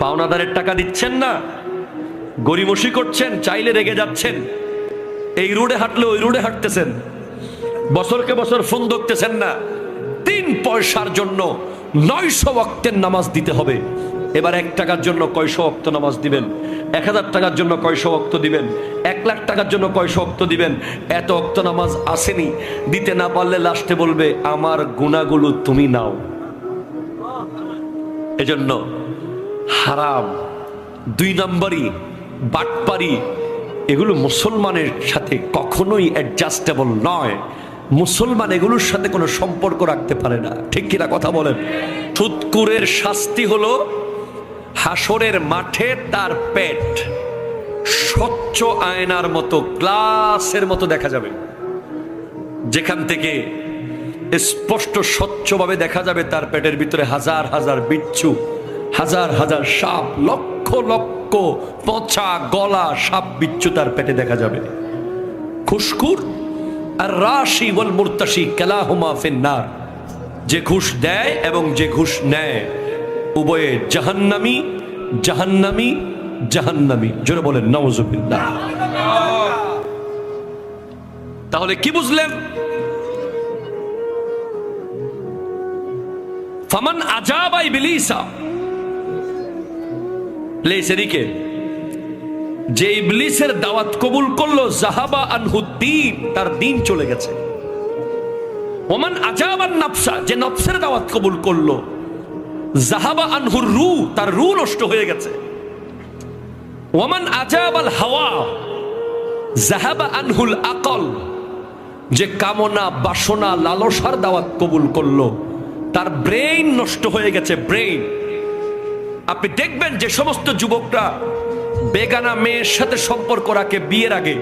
পাওনাদারের টাকা দিচ্ছেন না, গরিমসি করছেন, চাইলে রেগে যাচ্ছেন, এই রোডে হাঁটলে ওই রোডে হাঁটতেছেন, বছরকে বছর ফোন ধরতেছেন না, 3 পয়সার জন্য 900 ওয়াক্তের নামাজ দিতে হবে। এবার 1 টাকার জন্য কয়শো ওয়াক্ত নামাজ দিবেন? 1000 টাকার জন্য কয়শো ওয়াক্ত দিবেন? 1 লাখ টাকার জন্য কয়শো ওয়াক্ত দিবেন? এত ওয়াক্ত নামাজ আসেনি, দিতে না পারলে লাস্টে বলবে আমার গুনাহগুলো তুমি নাও। এজন্য হারাম, 2 নম্বরই বাটপারি, এগুলো মুসলমানের সাথে কখনোই অ্যাডজাস্টেবল নয়। মুসলমান এগুলোর সাথে কোনো সম্পর্ক রাখতে পারে না, ঠিক কিনা কথা বলেন? সুদখোরের শাস্তি হলো হাসরের মাঠে তার পেট স্বচ্ছ আয়নার মতো, গ্লাসের মতো দেখা যাবে, যেখান থেকে স্পষ্ট স্বচ্ছভাবে দেখা যাবে তার পেটের ভিতরে হাজার হাজার বিচ্ছু, হাজার হাজার সাপ, লক্ষ লক্ষ পচা গলা সাপ বিচ্ছু তার পেটে দেখা যাবে। ঘুষখোর আর রাশি ওয়াল মুরতাশি কালাহুমা ফিন্নার, যে ঘুষ দেয় এবং যে ঘুষ নেয় উভয়ে জাহান্নামী, জাহান্নামী, জাহান্নামী। জোরে বলেন নাউযুবিল্লাহ। তাহলে কি বুঝলেন? ফামান আজাবা ইবলিসা, লেসেরিকে যে ইবলিসের দাওয়াত কবুল করলো, জাহাবা আনহু দ্বীন, তার দিন চলে গেছে। ওমান আজাবান নাফসা, যে নফসের দাওয়াত কবুল করলো, জাহাবা আনহুর রূহ, তার রূহ নষ্ট হয়ে গেছে। ওমান আজাবাল হাওয়া জাহাবা আনহুল আকল, যে কামনা বাসনা লালসার দাওয়াত কবুল করলো, তার ব্রেইন নষ্ট হয়ে গেছে, ব্রেইন। আপনি দেখবেন যে সমস্ত যুবকরা বেগানা মেয়ের সাথে সম্পর্ক রাখে বিয়ের আগে,